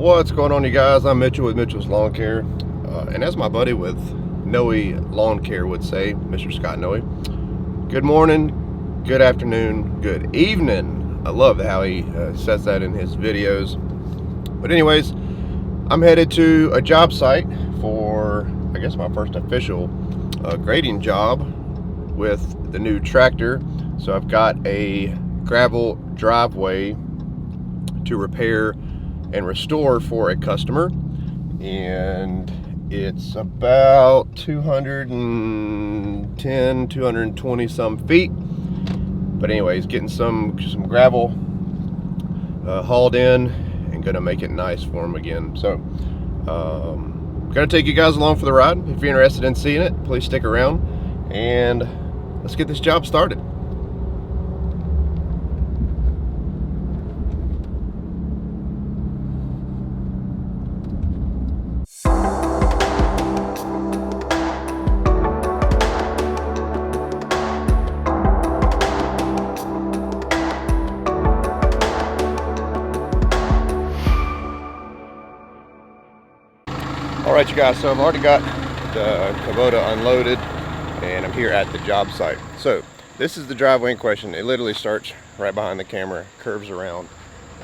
What's going on, you guys? I'm Mitchell with Mitchell's Lawn Care, and as my buddy with Noe Lawn Care would say, Mr. Scott Noe, good morning, good afternoon, good evening. I love how he says that in his videos. But anyways, I'm headed to a job site for, I guess, my first official grading job with the new tractor. So I've got a gravel driveway to repair and restore for a customer, and it's about 220 some feet. But anyways, getting some gravel hauled in and gonna make it nice for them again. So gonna take you guys along for the ride. If you're interested in seeing it, please stick around and let's get this job started. Alright, you guys, so I've already got the Kubota unloaded and I'm here at the job site. So this is the driveway in question. It literally starts right behind the camera, curves around,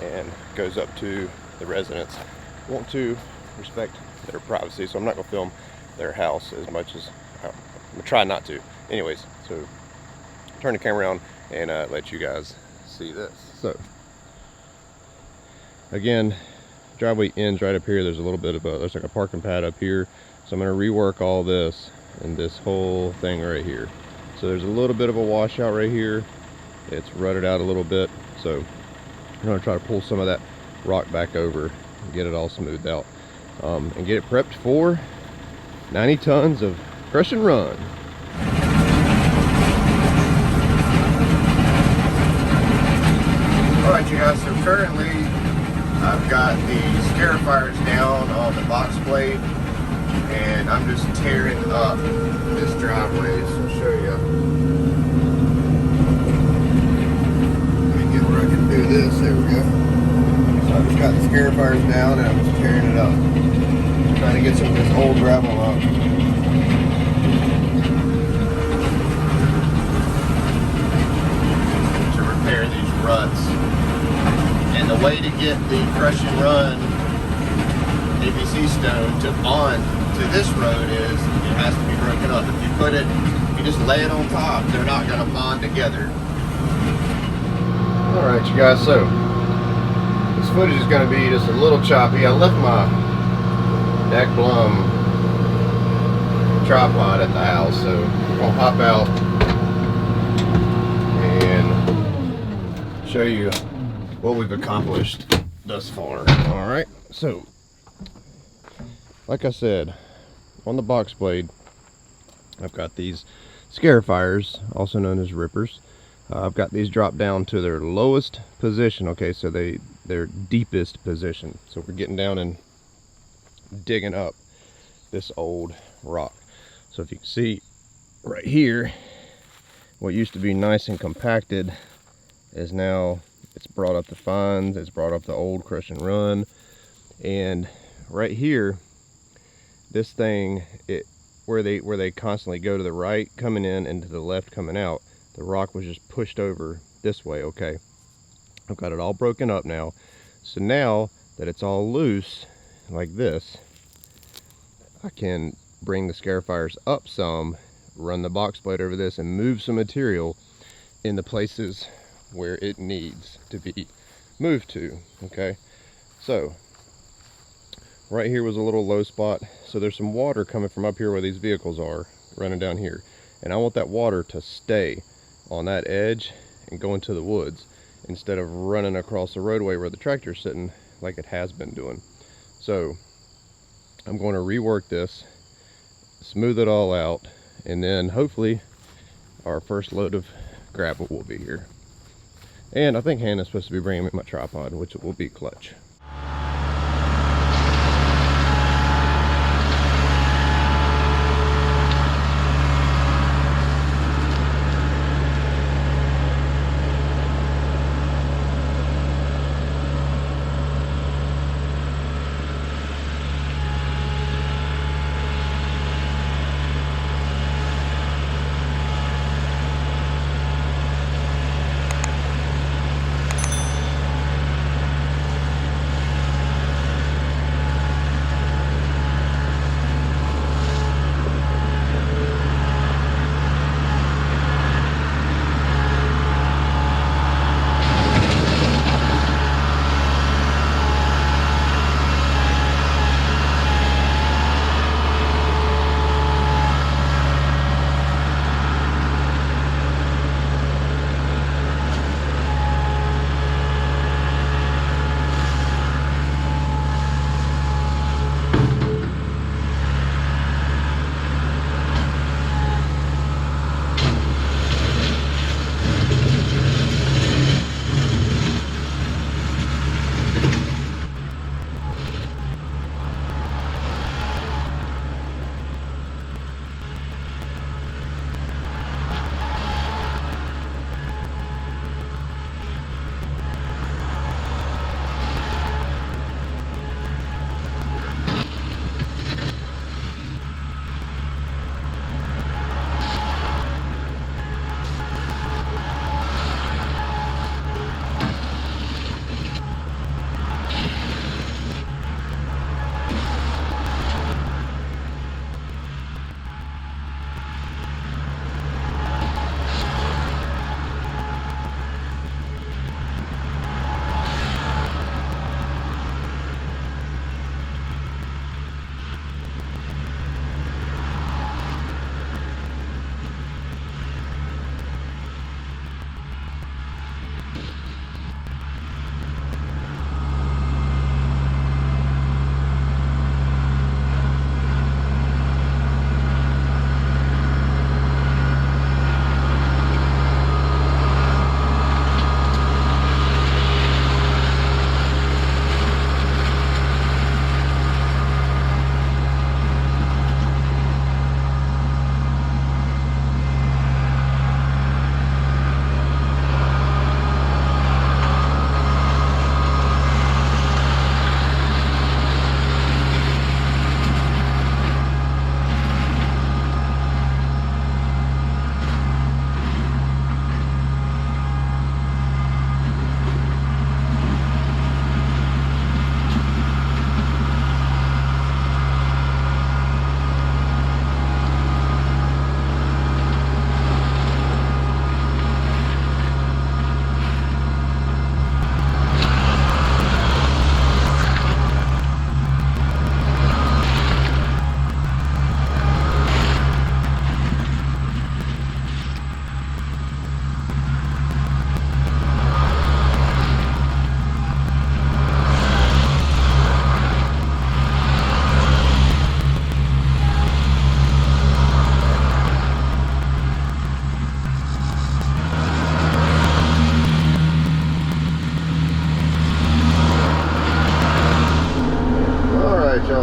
and goes up to the residents. I want to respect their privacy, so I'm not going to film their house as much as I'm going to try not to. Anyways, so turn the camera around and let you guys see this. So again, driveway ends right up here. There's a little bit of there's like a parking pad up here, so I'm going to rework all this and this whole thing right here. So there's a little bit of a washout right here. It's rutted out a little bit, so I'm going to try to pull some of that rock back over and get it all smoothed out, and get it prepped for 90 tons of crush and run. Alright, you guys, so currently I've got the scarifiers down on the box blade, and I'm just tearing up this driveway. So I'll show you. Let me get where I can do this. There we go. So I've just got the scarifiers down and I'm just tearing it up. Trying to get some of this old gravel up. To repair these ruts. And the way to get the crush and run ABC stone to this road is it has to be broken up. If you just lay it on top, they're not going to bond together. Alright, you guys, so this footage is going to be just a little choppy. I left my Dak Blum tripod at the house, so I'm going to hop out and show you what we've accomplished thus far. Alright, so like I said, on the box blade I've got these scarifiers, also known as rippers. I've got these dropped down to their lowest position. Okay, so their deepest position. So we're getting down and digging up this old rock. So if you can see right here, what used to be nice and compacted is now it's brought up the fines, it's brought up the old crush and run. And right here, this thing, where they constantly go to the right coming in and to the left coming out, the rock was just pushed over this way. Okay, I've got it all broken up now. So now that it's all loose like this, I can bring the scarifiers up some, run the box blade over this, and move some material in the places where it needs to be moved to. Okay, so right here was a little low spot, so there's some water coming from up here where these vehicles are running down here, and I want that water to stay on that edge and go into the woods instead of running across the roadway where the tractor's sitting like it has been doing. So I'm going to rework this, smooth it all out, and then hopefully our first load of gravel will be here. And I think Hannah's supposed to be bringing me my tripod, which will be clutch.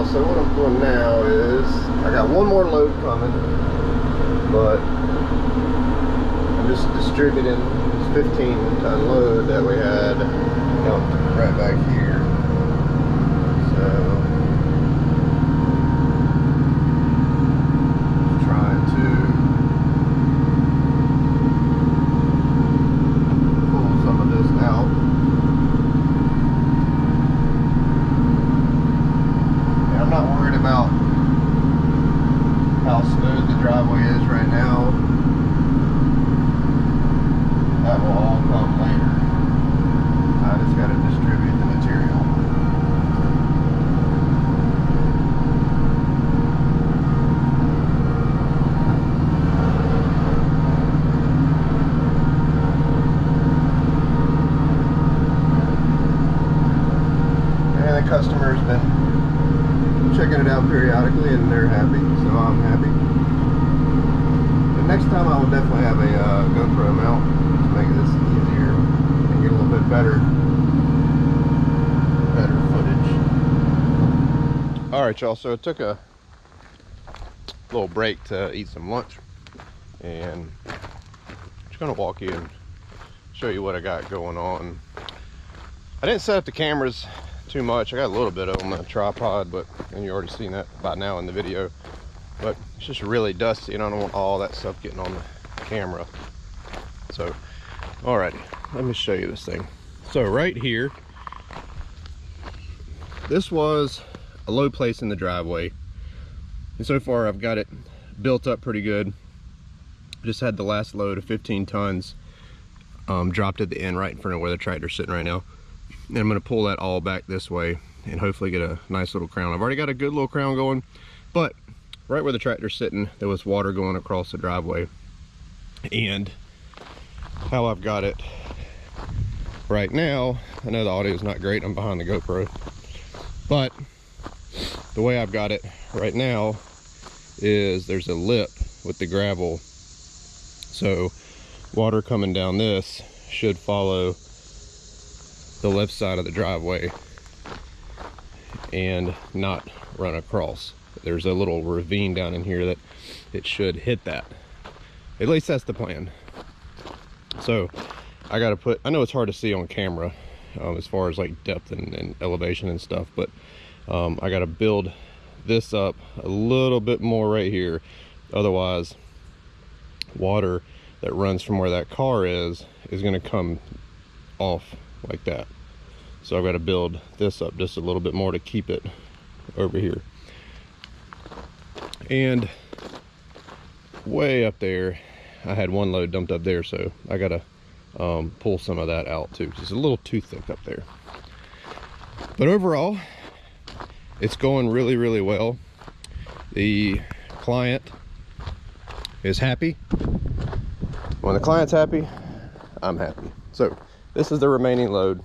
So what I'm doing now is, I got one more load coming, but I'm just distributing this 15-ton load that we had right back here. So trying to pull some of this out. And I'm not worried about how smooth the driveway is right now. That will all come later. I just got to distribute the material. And the customer's been checking it out periodically, and they're happy, so I'm happy. The next time I will definitely have a GoPro mount to make this easier and get a little bit better footage. Alright y'all, so it took a little break to eat some lunch, and I'm just gonna walk you and show you what I got going on. I didn't set up the cameras too much. I got a little bit on the tripod, but and you already seen that by now in the video, but it's just really dusty and I don't want all that stuff getting on the camera. So alrighty, let me show you this thing. So right here, this was a low place in the driveway, and so far I've got it built up pretty good. Just had the last load of 15 tons dropped at the end right in front of where the tractor's sitting right now. And I'm going to pull that all back this way and hopefully get a nice little crown. I've already got a good little crown going, but right where the tractor's sitting, there was water going across the driveway. And how I've got it right now, I know the audio is not great, I'm behind the GoPro, but the way I've got it right now is there's a lip with the gravel. So water coming down this should follow the left side of the driveway and not run across. There's a little ravine down in here that it should hit that. At least that's the plan. So I gotta put, I know it's hard to see on camera as far as like depth and elevation and stuff, but I gotta build this up a little bit more right here. Otherwise, water that runs from where that car is gonna come off like that. So I've got to build this up just a little bit more to keep it over here. And way up there, I had one load dumped up there, so I got to pull some of that out too. It's a little too thick up there. But overall, it's going really, really well. The client is happy. When the client's happy, I'm happy. So this is the remaining load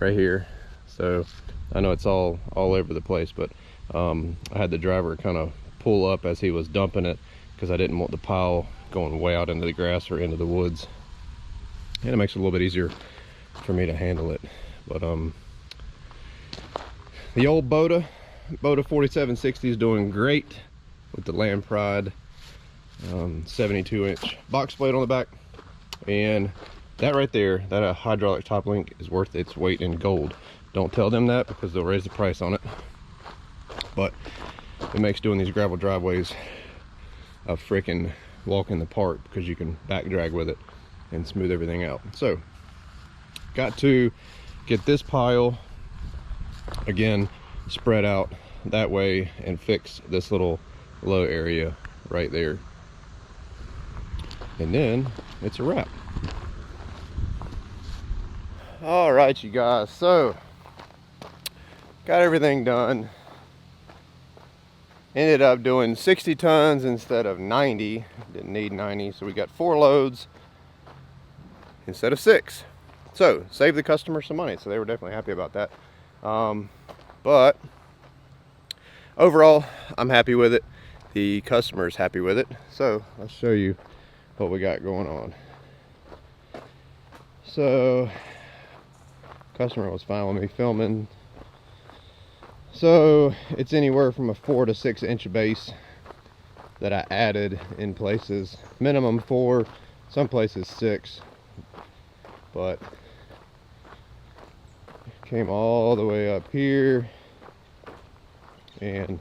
right here. So I know it's all over the place, but I had the driver kind of pull up as he was dumping it because I didn't want the pile going way out into the grass or into the woods, and it makes it a little bit easier for me to handle it. But the old Kubota 4760 is doing great with the Land Pride 72-inch box blade on the back, and that right there, that hydraulic top link is worth its weight in gold. Don't tell them that because they'll raise the price on it. But it makes doing these gravel driveways a freaking walk in the park because you can back drag with it and smooth everything out. So, got to get this pile again spread out that way and fix this little low area right there. And then it's a wrap. All right, you guys, so got everything done. Ended up doing 60 tons instead of 90. Didn't need 90, so we got 4 loads instead of 6. So saved the customer some money, so they were definitely happy about that. But overall, I'm happy with it. The customer's happy with it. So I'll show you what we got going on. So customer was fine with me filming So it's anywhere from a 4 to 6 inch base that I added in places. Minimum 4, some places 6. But came all the way up here and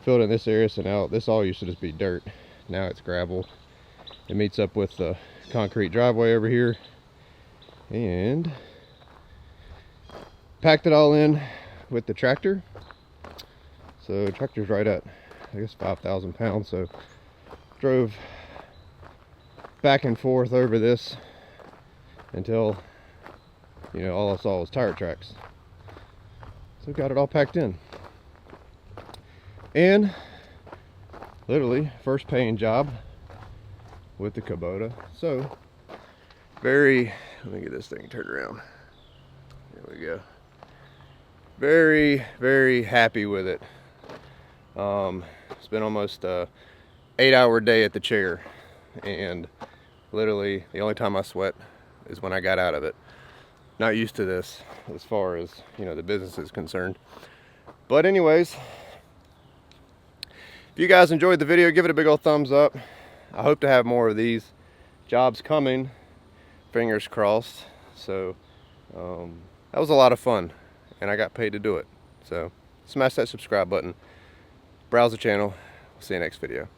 filled in this area. So now this all used to just be dirt. Now it's gravel. It meets up with the concrete driveway over here, and packed it all in with the tractor. So the tractor's right at, I guess, 5,000 pounds. So drove back and forth over this until, you know, all I saw was tire tracks. So got it all packed in. And literally first paying job with the Kubota. So very, let me get this thing turned around. There we go. Very, very happy with it. It's been almost a 8-hour day at the chair, and literally the only time I sweat is when I got out of it. Not used to this as far as, you know, the business is concerned. But anyways, if you guys enjoyed the video, give it a big old thumbs up. I hope to have more of these jobs coming, fingers crossed. So that was a lot of fun, and I got paid to do it. So smash that subscribe button, browse the channel. See you next video.